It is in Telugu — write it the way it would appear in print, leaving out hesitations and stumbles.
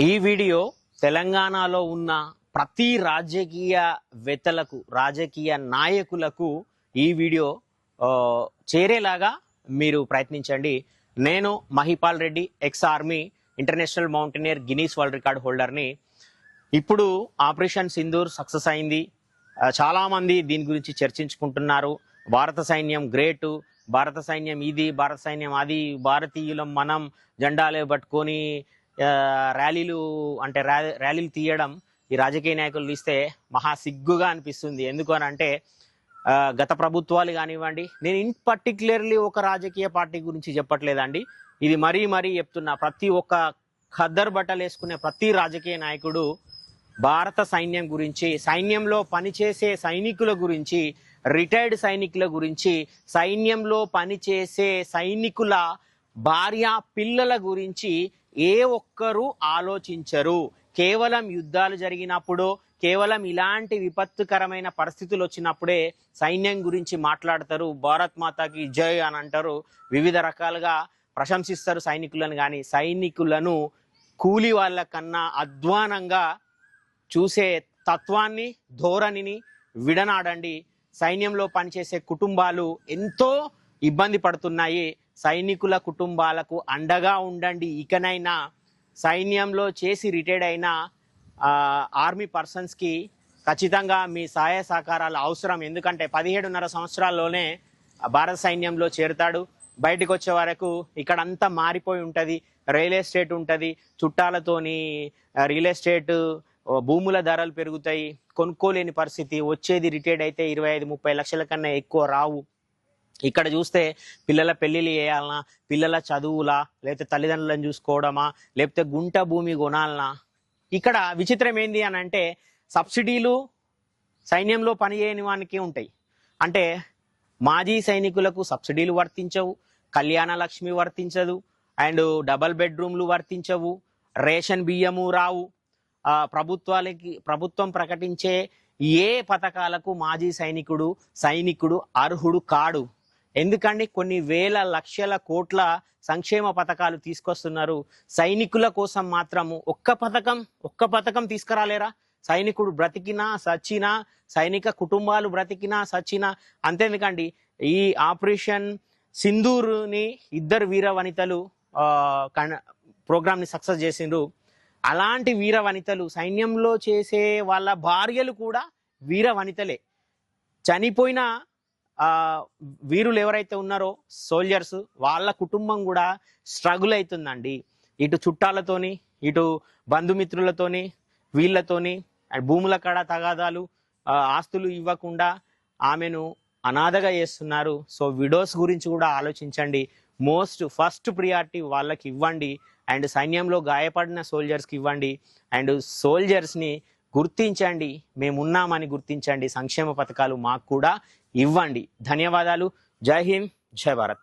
ఈ వీడియో తెలంగాణలో ఉన్న ప్రతి రాజకీయవేత్తలకు రాజకీయ నాయకులకు ఈ వీడియో చేరేలాగా మీరు ప్రయత్నించండి. నేను Mahipal Reddy, ex army, international mountaineer, Guinness world record హోల్డర్ని. ఇప్పుడు ఆపరేషన్ సింధూర్ సక్సెస్ అయింది. చాలా మంది దీని గురించి చర్చించుకుంటున్నారు. భారత సైన్యం గ్రేటు, భారత సైన్యం ఇది, భారత సైన్యం అది, భారతీయులం మనం జెండాలే పట్టుకొని ర్యాలీలు తీయడం ఈ రాజకీయ నాయకులు తీస్తే మహా సిగ్గుగా అనిపిస్తుంది. ఎందుకు అని అంటే గత ప్రభుత్వాలు కానివ్వండి, నేను ఇన్ పర్టిక్యులర్లీ ఒక రాజకీయ పార్టీ గురించి చెప్పట్లేదండి, ఇది మరీ చెప్తున్నా. ప్రతి ఒక్క ఖద్దరు బట్టలు వేసుకునే ప్రతి రాజకీయ నాయకుడు భారత సైన్యం గురించి, సైన్యంలో పనిచేసే సైనికుల గురించి, రిటైర్డ్ సైనికుల గురించి, సైన్యంలో పనిచేసే సైనికుల భార్య పిల్లల గురించి ఏ ఒక్కరూ ఆలోచించరు. కేవలం యుద్ధాలు జరిగినప్పుడు, కేవలం ఇలాంటి విపత్తుకరమైన పరిస్థితులు వచ్చినప్పుడే సైన్యం గురించి మాట్లాడతారు. భారత్ మాతాకి జై అని అంటారు, వివిధ రకాలుగా ప్రశంసిస్తారు సైనికులను. కానీ సైనికులను కూలి వాళ్ళ కన్నా అధ్వానంగా చూసే తత్వాన్ని, ధోరణిని విడనాడండి. సైన్యంలో పనిచేసే కుటుంబాలు ఎంతో ఇబ్బంది పడుతున్నాయి. సైనికుల కుటుంబాలకు అండగా ఉండండి. ఇకనైనా సైన్యంలో చేసి రిటైర్డ్ అయిన ఆర్మీ పర్సన్స్కి ఖచ్చితంగా మీ సహాయ సహకారాలు అవసరం. ఎందుకంటే 17.5 సంవత్సరాల్లోనే భారత సైన్యంలో చేరుతాడు. బయటకు వచ్చే వరకు ఇక్కడ అంతా మారిపోయి ఉంటుంది. రియల్ ఎస్టేట్ ఉంటుంది, చుట్టాలతోని రియల్ ఎస్టేట్ భూముల ధరలు పెరుగుతాయి, కొనుక్కోలేని పరిస్థితి. వచ్చేది రిటైర్డ్ అయితే 25-30 లక్షల కన్నా ఎక్కువ రావు. ఇక్కడ చూస్తే పిల్లల పెళ్ళిళ్ళు చేయాలనా, పిల్లల చదువులా, లేకపోతే తల్లిదండ్రులను చూసుకోవడమా, లేకపోతే గుంట భూమి కొనాలనా. ఇక్కడ విచిత్రం ఏంది అని అంటే సబ్సిడీలు సైన్యంలో పనిచేయని వానికి ఉంటాయి. అంటే మాజీ సైనికులకు సబ్సిడీలు వర్తించవు, కళ్యాణ లక్ష్మి వర్తించదు, అండ్ డబల్ బెడ్రూమ్లు వర్తించవు, రేషన్ బియ్యము రావు. ప్రభుత్వం ప్రకటించే ఏ పథకాలకు మాజీ సైనికుడు అర్హుడు కాడు. ఎందుకంటే కొన్ని వేల లక్షల కోట్ల సంక్షేమ పథకాలు తీసుకొస్తున్నారు. సైనికుల కోసం మాత్రము ఒక్క పథకం తీసుకురాలేరా? సైనికుడు బ్రతికినా సచ్చినా, సైనిక కుటుంబాలు బ్రతికినా సచ్చినా. అంతేందుకండి, ఈ ఆపరేషన్ సింధూర్ని 2 వీర వనితలు ప్రోగ్రామ్ని సక్సెస్ చేసిండ్రు. అలాంటి వీర వనితలు, సైన్యంలో చేసే వాళ్ళ భార్యలు కూడా వీర వనితలే. చనిపోయిన వీరులు ఎవరైతే ఉన్నారో సోల్జర్స్, వాళ్ళ కుటుంబం కూడా స్ట్రగుల్ అవుతుందండి. ఇటు చుట్టాలతోని, ఇటు బంధుమిత్రులతోని, వీళ్ళతోని భూముల కాడ తగాదాలు, ఆస్తులు ఇవ్వకుండా ఆమెను అనాథగా చేస్తున్నారు. సో విడోస్ గురించి కూడా ఆలోచించండి. ఫస్ట్ ప్రియారిటీ వాళ్ళకి ఇవ్వండి. అండ్ సైన్యంలో గాయపడిన సోల్జర్స్కి ఇవ్వండి. అండ్ సోల్జర్స్ని గుర్తించండి, మేమున్నామని గుర్తించండి. సంక్షేమ పథకాలు మాకు కూడా ఇవ్వండి. ధన్యవాదాలు. జై హింద్, జై భారత్.